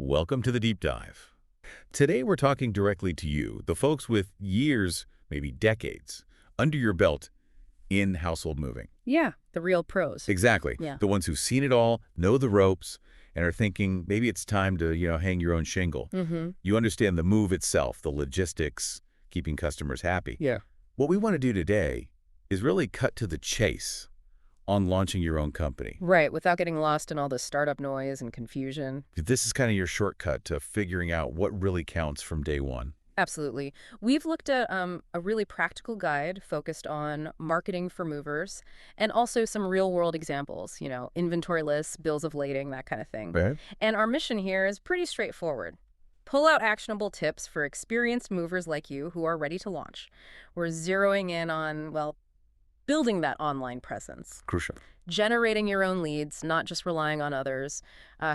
Welcome to the Deep Dive. Today we're talking directly to you, the folks with years, maybe decades, under your belt in household moving. Yeah, the real pros. Exactly. Yeah. The ones who've seen it all, know the ropes, and are thinking maybe it's time to, hang your own shingle. Mm-hmm. You understand the move itself, the logistics, keeping customers happy. Yeah. What we want to do today is really cut to the chase on launching your own company. Right, without getting lost in all the startup noise and confusion. This is kind of your shortcut to figuring out what really counts from day one. Absolutely. We've looked at a really practical guide focused on marketing for movers and also some real-world examples, inventory lists, bills of lading, that kind of thing. Right. And our mission here is pretty straightforward. Pull out actionable tips for experienced movers like you who are ready to launch. We're zeroing in on, building that online presence. Crucial. Generating your own leads, not just relying on others,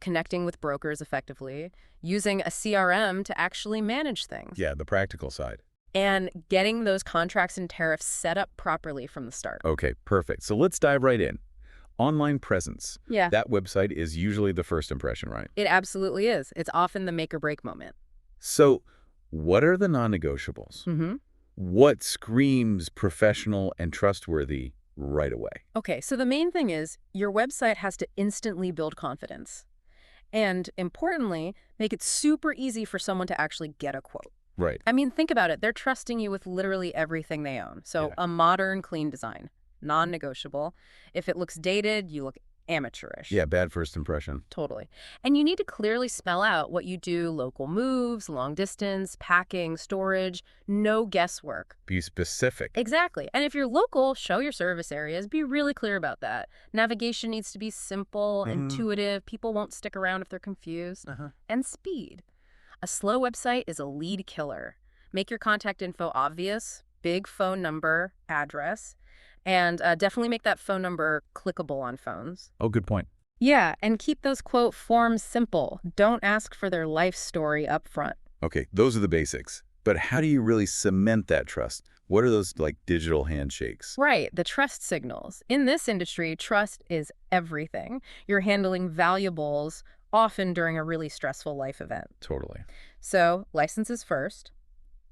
connecting with brokers effectively, using a CRM to actually manage things, Yeah, the practical side. and getting those contracts and tariffs set up properly from the start. Okay, perfect. So let's dive right in. Online presence. Yeah, That website is usually the first impression, right? it absolutely is. It's often the make or break moment. So what are the non-negotiables? Mm-hmm. What screams professional and trustworthy right away? Okay, so the main thing is your website has to instantly build confidence. And importantly, make it super easy for someone to actually get a quote. Right. I mean, think about it. They're trusting you with literally everything they own. So Yeah. a modern, clean design, non-negotiable. If it looks dated, you look amateurish. Yeah, bad first impression. Totally. And you need to clearly spell out what you do: local moves, long distance, packing, storage, no guesswork. Be specific. Exactly. And if you're local, show your service areas. Be really clear about that. Navigation needs to be simple, intuitive. People won't stick around if they're confused. And speed. A slow website is a lead killer. Make your contact info obvious, big phone number, address, and definitely make that phone number clickable on phones. Oh, good point. Yeah, and keep those quote forms simple. Don't ask for their life story up front. Okay, those are the basics. But how do you really cement that trust? What are those, digital handshakes? Right, the trust signals. In this industry, trust is everything. You're handling valuables, often during a really stressful life event. Totally. So, licenses first.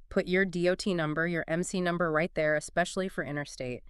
Put your DOT number, your MC number right there, especially for interstate.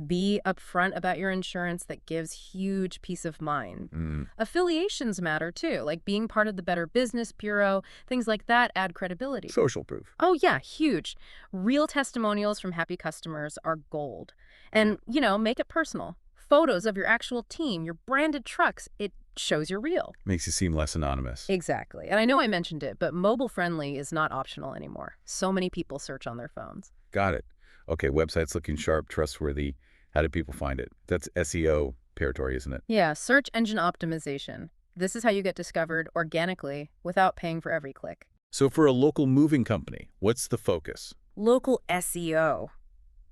Be upfront about your insurance. That gives huge peace of mind. Affiliations matter too, like being part of the Better Business Bureau. Things like that add credibility. Social proof. Oh yeah, huge. Real testimonials from happy customers are gold. And, make it personal. Photos of your actual team, your branded trucks. It shows you're real. Makes you seem less anonymous. Exactly. And I know I mentioned it, but mobile friendly is not optional anymore. So many people search on their phones. Got it. Okay, website's looking sharp, trustworthy. How do people find it? That's SEO territory, isn't it? Yeah, search engine optimization. This is how you get discovered organically without paying for every click. So for a local moving company, what's the focus? Local SEO.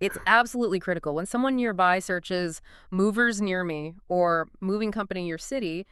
It's absolutely critical. When someone nearby searches movers near me or moving company your city,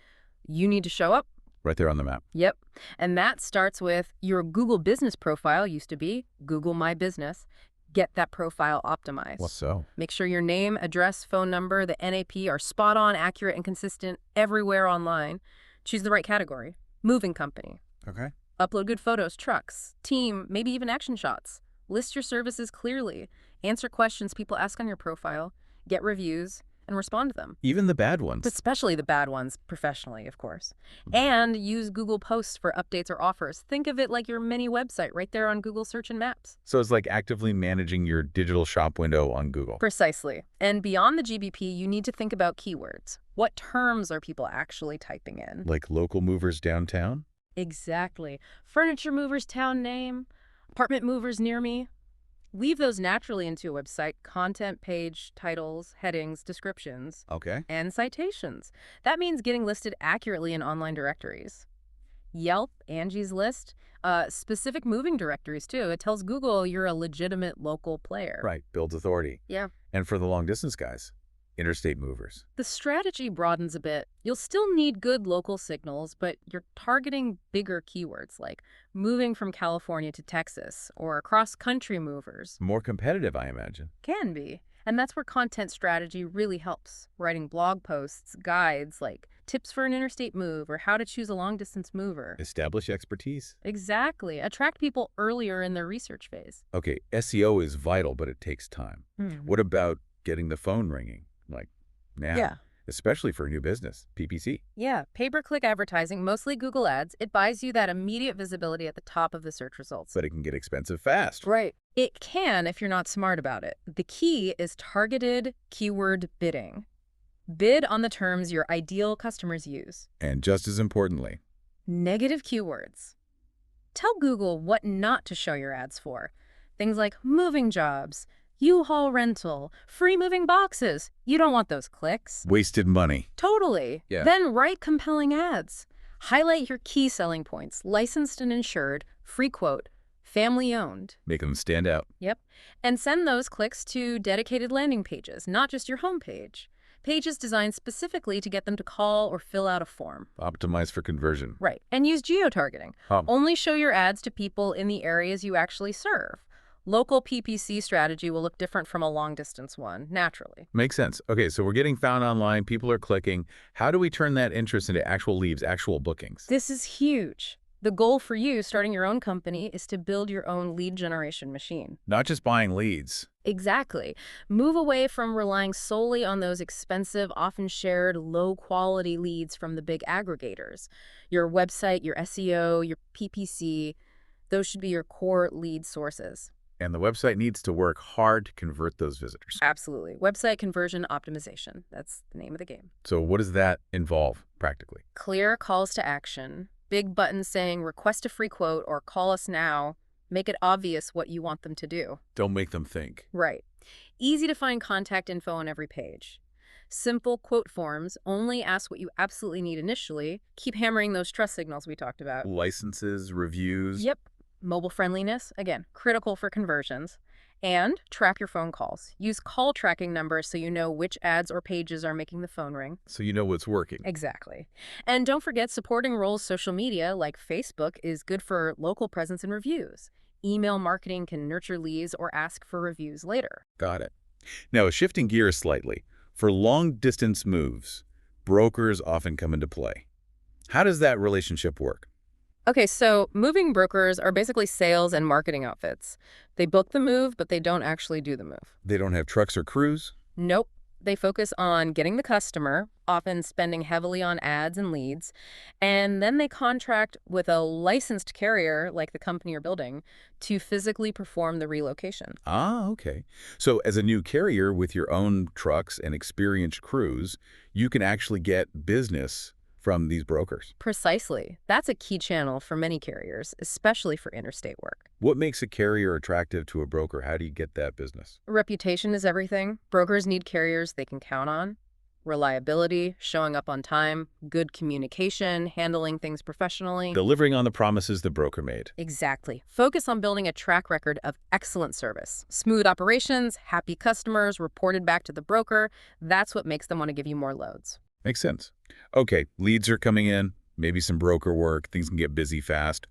you need to show up. Right there on the map. Yep. And that starts with your Google business profile, used to be Google My Business. Get that profile optimized. Well, so? Make sure your name, address, phone number, the NAP are spot on, accurate, and consistent everywhere online. Choose the right category. Moving company. Okay. Upload good photos, trucks, team, maybe even action shots. List your services clearly. Answer questions people ask on your profile. Get reviews and respond to them. Even the bad ones. Especially the bad ones, professionally, of course. And use Google Posts for updates or offers. Think of it like your mini website right there on Google Search and Maps. So it's like actively managing your digital shop window on Google. Precisely. And beyond the GBP, you need to think about keywords. What terms are people actually typing in? Like local movers downtown? Exactly. Furniture movers town name, apartment movers near me. Weave those naturally into a website: content page, titles, headings, descriptions, Okay. and citations. That means getting listed accurately in online directories. Yelp, Angie's List, specific moving directories too. It tells Google you're a legitimate local player. Right. Builds authority. Yeah. And for the long distance guys, interstate movers. The strategy broadens a bit. You'll still need good local signals, but you're targeting bigger keywords like moving from California to Texas or cross-country movers. More competitive, I imagine. Can be. And that's where content strategy really helps. Writing blog posts, guides, like tips for an interstate move, or how to choose a long-distance mover. Establish expertise. Exactly. Attract people earlier in their research phase. Okay, SEO is vital, but it takes time. What about getting the phone ringing? Like now? Yeah. Especially for a new business, PPC. Yeah, pay-per-click advertising, mostly Google Ads, it buys you that immediate visibility at the top of the search results. But it can get expensive fast. Right. It can if you're not smart about it. The key is targeted keyword bidding. Bid on the terms your ideal customers use. And just as importantly, Negative keywords. Tell Google what not to show your ads for. Things like moving jobs, U-Haul rental, free moving boxes. You don't want those clicks. wasted money. Totally. Yeah. Then write compelling ads. Highlight your key selling points, licensed and insured, free quote, family owned. Make them stand out. Yep. And send those clicks to dedicated landing pages, not just your homepage. Pages designed specifically to get them to call or fill out a form. Optimize for conversion. Right. And use geotargeting. Only show your ads to people in the areas you actually serve. Local PPC strategy will look different from a long-distance one, naturally. Makes sense. Okay, so we're getting found online. People are clicking. How do we turn that interest into actual leads, actual bookings? This is huge. The goal for you starting your own company is to build your own lead generation machine. Not just buying leads. Exactly. Move away from relying solely on those expensive, often shared, low-quality leads from the big aggregators. Your website, your SEO, your PPC, those should be your core lead sources. And the website needs to work hard to convert those visitors. Absolutely. Website conversion optimization. That's the name of the game. So what does that involve practically? Clear calls to action. Big buttons saying request a free quote or call us now. Make it obvious what you want them to do. Don't make them think. Right. Easy to find contact info on every page. Simple quote forms. Only ask what you absolutely need initially. Keep hammering those trust signals we talked about. Licenses, reviews. Yep. Mobile friendliness, again, critical for conversions. And track your phone calls. Use call tracking numbers so you know which ads or pages are making the phone ring. So you know what's working. Exactly. And don't forget, supporting roles social media like Facebook is good for local presence and reviews. Email marketing can nurture leads or ask for reviews later. Got it. Now, shifting gears slightly, for long-distance moves, brokers often come into play. How does that relationship work? Okay, so moving brokers are basically sales and marketing outfits. They book the move, but they don't actually do the move. They don't have trucks or crews? Nope. They focus on getting the customer, often spending heavily on ads and leads, and then they contract with a licensed carrier, like the company you're building, to physically perform the relocation. Ah, okay. So as a new carrier with your own trucks and experienced crews, you can actually get business from these brokers. Precisely. That's a key channel for many carriers, especially for interstate work. What makes a carrier attractive to a broker? How do you get that business? Reputation is everything. Brokers need carriers they can count on. Reliability, showing up on time, good communication, handling things professionally. Delivering on the promises the broker made. Exactly. Focus on building a track record of excellent service. Smooth operations, happy customers, reported back to the broker. That's what makes them want to give you more loads. Makes sense. Okay, leads are coming in, maybe some broker work, things can get busy fast.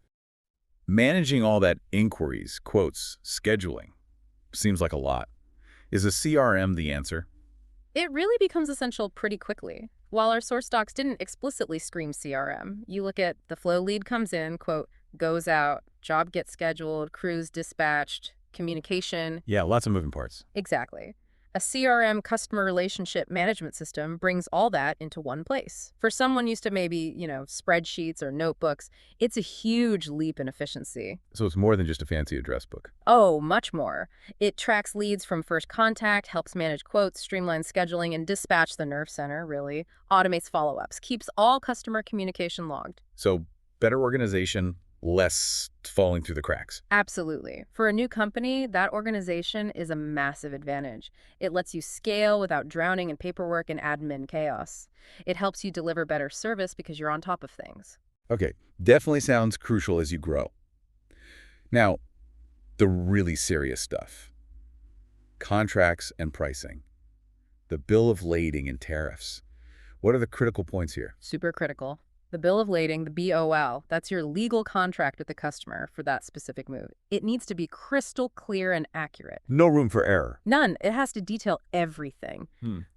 Managing all that inquiries, quotes, scheduling, seems like a lot. Is a CRM the answer? It really becomes essential pretty quickly. While our source docs didn't explicitly scream CRM, you look at the flow: lead comes in, quote, goes out, job gets scheduled, crews dispatched, communication. Yeah, lots of moving parts. Exactly. A CRM, customer relationship management system, brings all that into one place. For someone used to maybe, spreadsheets or notebooks, it's a huge leap in efficiency. So it's more than just a fancy address book. Oh, much more. It tracks leads from first contact, helps manage quotes, streamlines scheduling, and dispatch the nerve center, really. Automates follow-ups, keeps all customer communication logged. So better organization, less falling through the cracks. Absolutely. For a new company, that organization is a massive advantage. It lets you scale without drowning in paperwork and admin chaos. It helps you deliver better service because you're on top of things. Okay, definitely sounds crucial as you grow. Now, the really serious stuff. Contracts and pricing. The bill of lading and tariffs. What are the critical points here? Super critical. The bill of lading, the BOL, that's your legal contract with the customer for that specific move. It needs to be crystal clear and accurate. No room for error. None. It has to detail everything.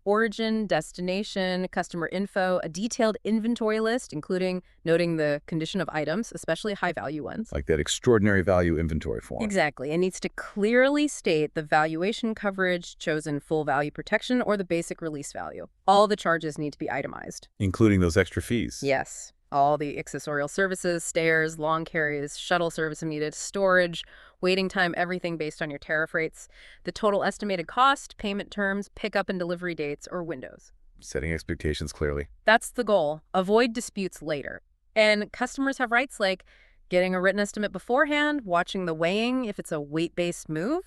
Origin, destination, customer info, a detailed inventory list, including noting the condition of items, especially high-value ones. Like that extraordinary value inventory form. Exactly. It needs to clearly state the valuation coverage, chosen full value protection, or the basic release value. All the charges need to be itemized. Including those extra fees. Yes. All the accessorial services, stairs, lawn carries, shuttle service if needed, storage, waiting time, everything based on your tariff rates, the total estimated cost, payment terms, pickup and delivery dates, or windows. Setting expectations clearly. That's the goal. Avoid disputes later. And customers have rights like getting a written estimate beforehand, watching the weighing if it's a weight-based move.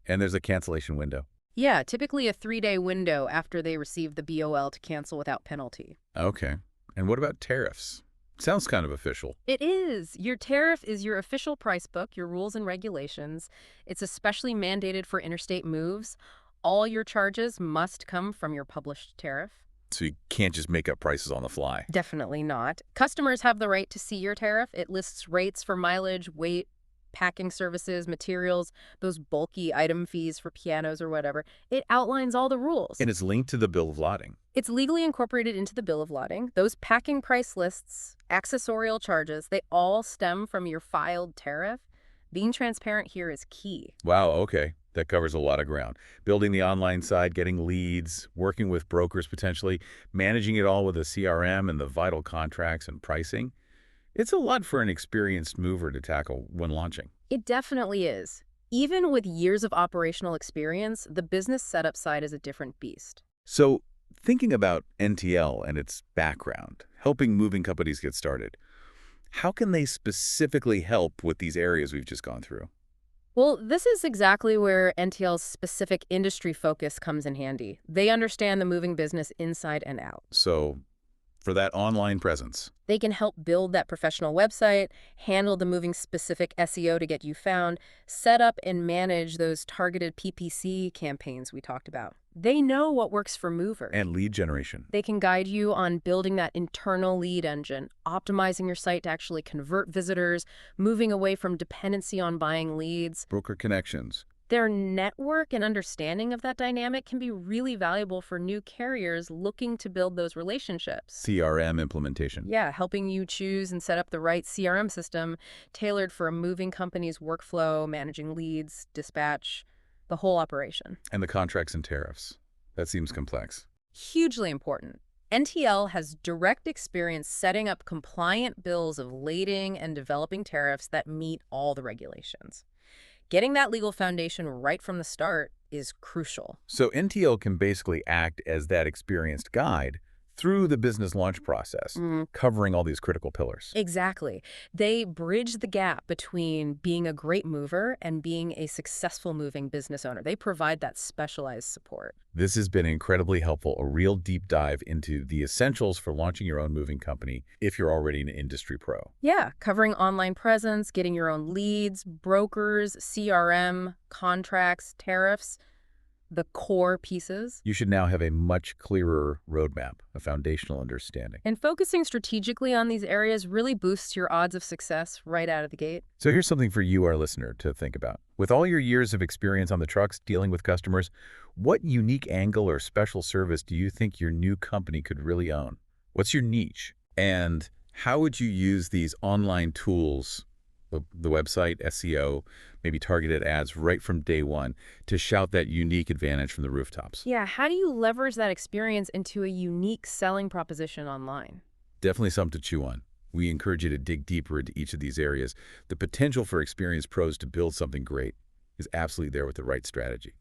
And there's a cancellation window. Yeah, typically a 3-day window after they receive the BOL to cancel without penalty. Okay. And what about tariffs? Sounds kind of official. It is. Your tariff is your official price book, your rules and regulations. It's especially mandated for interstate moves. All your charges must come from your published tariff. So you can't just make up prices on the fly. Definitely not. Customers have the right to see your tariff. It lists rates for mileage, weight, packing services, materials, those bulky item fees for pianos or whatever. It outlines all the rules. And it's linked to the bill of lading. It's legally incorporated into the bill of lading. Those packing price lists, accessorial charges, they all stem from your filed tariff. Being transparent here is key. Wow, okay. That covers a lot of ground. Building the online side, getting leads, working with brokers potentially, managing it all with a CRM and the vital contracts and pricing. It's a lot for an experienced mover to tackle when launching. It definitely is. Even with years of operational experience, the business setup side is a different beast. So, thinking about NTL and its background, helping moving companies get started, how can they specifically help with these areas we've just gone through? Well, this is exactly where NTL's specific industry focus comes in handy. They understand the moving business inside and out. So, for that online presence. They can help build that professional website, handle the moving-specific SEO to get you found, set up and manage those targeted PPC campaigns we talked about. They know what works for movers. And lead generation. They can guide you on building that internal lead engine, optimizing your site to actually convert visitors, moving away from dependency on buying leads. Broker connections. Their network and understanding of that dynamic can be really valuable for new carriers looking to build those relationships. CRM implementation. Yeah, helping you choose and set up the right CRM system tailored for a moving company's workflow, managing leads, dispatch, the whole operation. And the contracts and tariffs. That seems complex. Hugely important. NTL has direct experience setting up compliant bills of lading and developing tariffs that meet all the regulations. Getting that legal foundation right from the start is crucial. So NTL can basically act as that experienced guide through the business launch process, covering all these critical pillars. Exactly. They bridge the gap between being a great mover and being a successful moving business owner. They provide that specialized support. This has been incredibly helpful, a real deep dive into the essentials for launching your own moving company if you're already an industry pro. Yeah, covering online presence, getting your own leads, brokers, CRM, contracts, tariffs, the core pieces. You should now have a much clearer roadmap, a foundational understanding. And focusing strategically on these areas really boosts your odds of success right out of the gate. So here's something for you, our listener, to think about. With all your years of experience on the trucks dealing with customers, what unique angle or special service do you think your new company could really own? What's your niche? And how would you use these online tools, the website, SEO, maybe targeted ads right from day one to shout that unique advantage from the rooftops? Yeah, how do you leverage that experience into a unique selling proposition online? Definitely something to chew on. We encourage you to dig deeper into each of these areas. The potential for experienced pros to build something great is absolutely there with the right strategy.